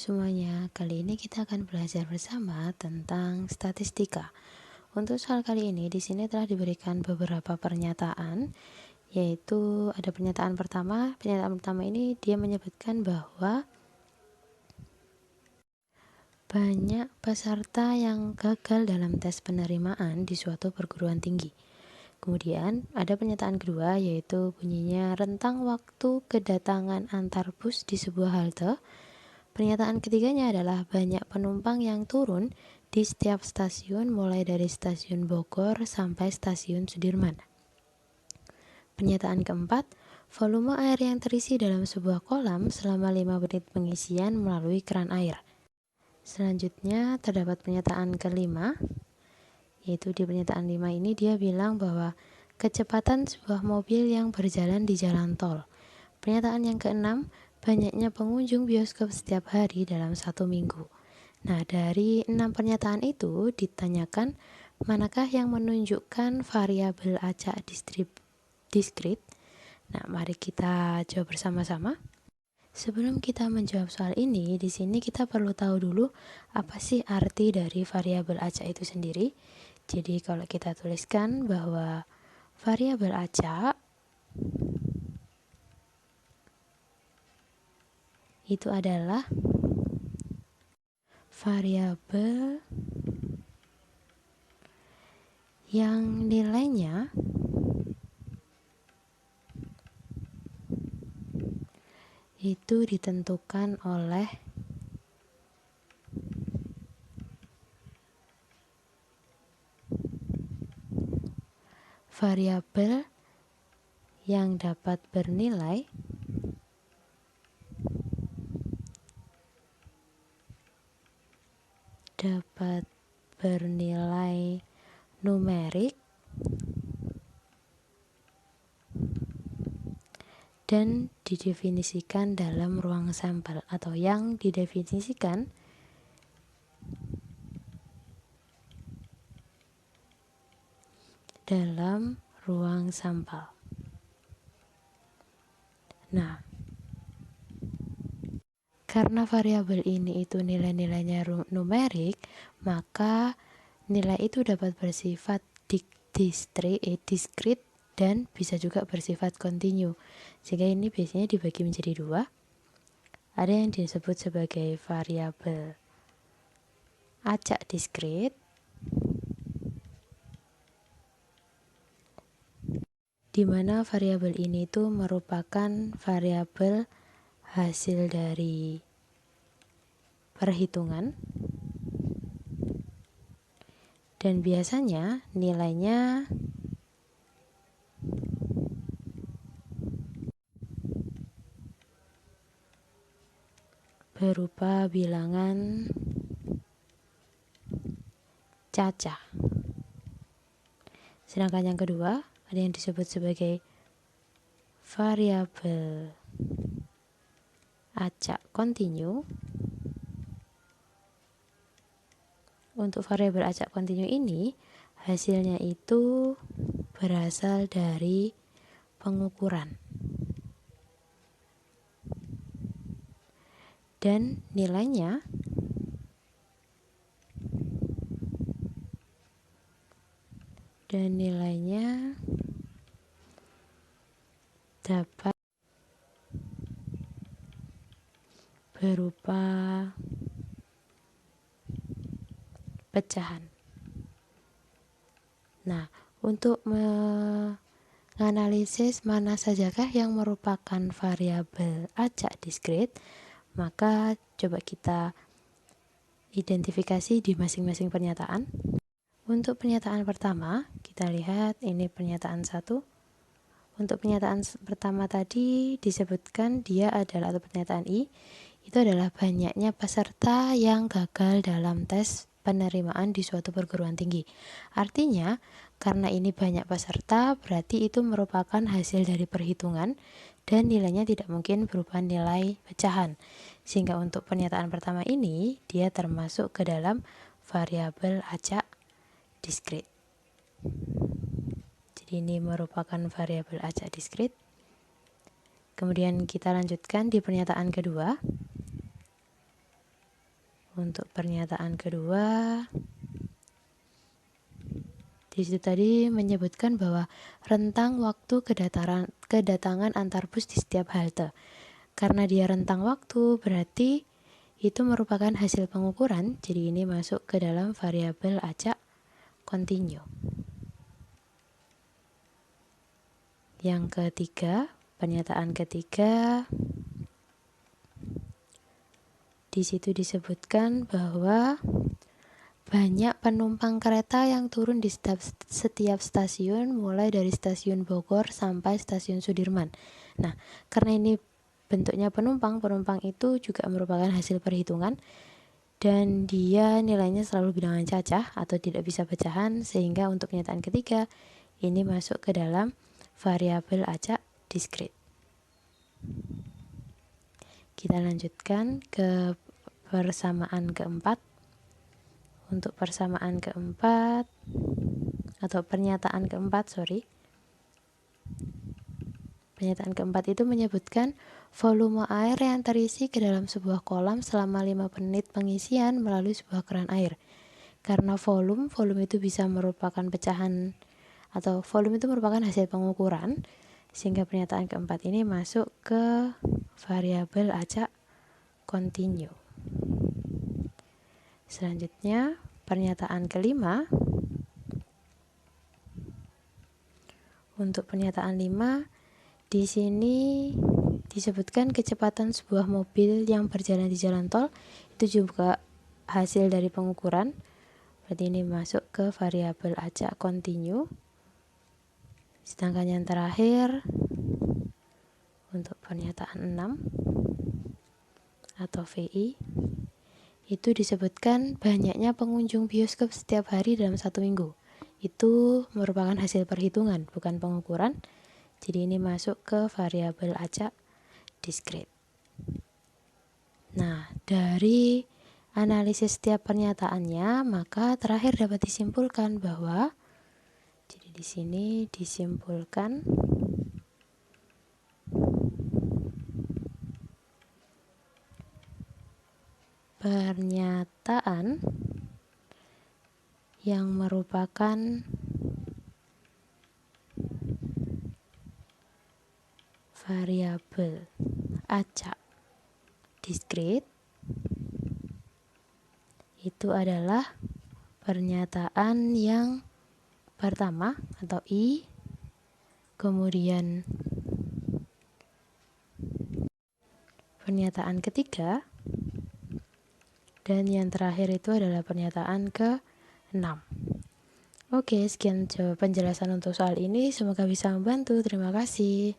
semuanya, kali ini kita akan belajar bersama tentang statistika. Untuk soal kali ini, di sini telah diberikan beberapa pernyataan, yaitu ada pernyataan pertama. Pernyataan pertama ini dia menyebutkan bahwa banyak peserta yang gagal dalam tes penerimaan di suatu perguruan tinggi. Kemudian ada pernyataan kedua, yaitu bunyinya rentang waktu kedatangan antar bus di sebuah halte. Pernyataan ketiganya adalah banyak penumpang yang turun di setiap stasiun mulai dari stasiun Bogor sampai stasiun Sudirman. Pernyataan keempat, volume air yang terisi dalam sebuah kolam selama 5 menit pengisian melalui keran air. Selanjutnya terdapat pernyataan kelima, yaitu di pernyataan 5 ini dia bilang bahwa kecepatan sebuah mobil yang berjalan di jalan tol. Pernyataan yang keenam, banyaknya pengunjung bioskop setiap hari dalam 1 minggu. Nah, dari 6 pernyataan itu ditanyakan manakah yang menunjukkan variabel acak diskrit. Nah, mari kita jawab bersama-sama. Sebelum kita menjawab soal ini, di sini kita perlu tahu dulu apa sih arti dari variabel acak itu sendiri. Jadi kalau kita tuliskan bahwa variabel acak itu adalah variabel yang nilainya itu ditentukan oleh variabel yang dapat bernilai numerik dan didefinisikan dalam ruang sampel, atau yang didefinisikan dalam ruang sampel. Nah, karena variabel ini itu nilai-nilainya numerik, maka nilai itu dapat bersifat diskrit dan bisa juga bersifat kontinu. Sehingga ini biasanya dibagi menjadi dua. Ada yang disebut sebagai variabel acak diskrit, di mana variabel ini itu merupakan variabel hasil dari perhitungan dan biasanya nilainya berupa bilangan caca. Sedangkan yang kedua ada yang disebut sebagai variabel acak kontinu. Untuk variabel acak kontinu ini hasilnya itu berasal dari pengukuran dan nilainya dapat berupa pecahan. Nah, untuk menganalisis mana sajakah yang merupakan variabel acak diskrit, maka coba kita identifikasi di masing-masing pernyataan. Untuk pernyataan pertama, kita lihat ini pernyataan 1. Untuk pernyataan pertama tadi disebutkan dia adalah, atau pernyataan I, itu adalah banyaknya peserta yang gagal dalam tes penerimaan di suatu perguruan tinggi. Artinya, karena ini banyak peserta, berarti itu merupakan hasil dari perhitungan dan nilainya tidak mungkin berupa nilai pecahan. Sehingga untuk pernyataan pertama ini, dia termasuk ke dalam variabel acak diskrit. Jadi ini merupakan variabel acak diskrit. Kemudian kita lanjutkan di pernyataan kedua. Untuk pernyataan kedua, di situ tadi menyebutkan bahwa rentang waktu kedatangan antar bus di setiap halte. Karena dia rentang waktu, berarti itu merupakan hasil pengukuran, jadi ini masuk ke dalam variabel acak continue. Yang ketiga, pernyataan ketiga, di situ disebutkan bahwa banyak penumpang kereta yang turun di setiap stasiun, mulai dari stasiun Bogor sampai stasiun Sudirman. Nah, karena ini bentuknya penumpang itu juga merupakan hasil perhitungan, dan dia nilainya selalu bilangan cacah atau tidak bisa pecahan, sehingga untuk pernyataan ketiga ini masuk ke dalam variabel acak discrete. Kita lanjutkan ke persamaan keempat. Untuk persamaan keempat atau pernyataan keempat, pernyataan keempat itu menyebutkan volume air yang terisi ke dalam sebuah kolam selama 5 menit pengisian melalui sebuah keran air. Karena volume itu bisa merupakan pecahan atau volume itu merupakan hasil pengukuran, sehingga pernyataan keempat ini masuk ke variabel acak continue. Selanjutnya, pernyataan kelima. Untuk pernyataan 5, di sini disebutkan kecepatan sebuah mobil yang berjalan di jalan tol itu juga hasil dari pengukuran. Berarti ini masuk ke variabel acak continue. Sedangkan yang terakhir, untuk pernyataan 6 atau VI, itu disebutkan banyaknya pengunjung bioskop setiap hari dalam 1 minggu. Itu merupakan hasil perhitungan, bukan pengukuran. Jadi ini masuk ke variabel acak discrete. Nah, dari analisis setiap pernyataannya, maka terakhir dapat disimpulkan bahwa, jadi di sini disimpulkan pernyataan yang merupakan variabel acak discrete itu adalah pernyataan yang pertama atau I, kemudian pernyataan ketiga, dan yang terakhir itu adalah pernyataan ke-6. Oke, sekian penjelasan untuk soal ini, semoga bisa membantu. Terima kasih.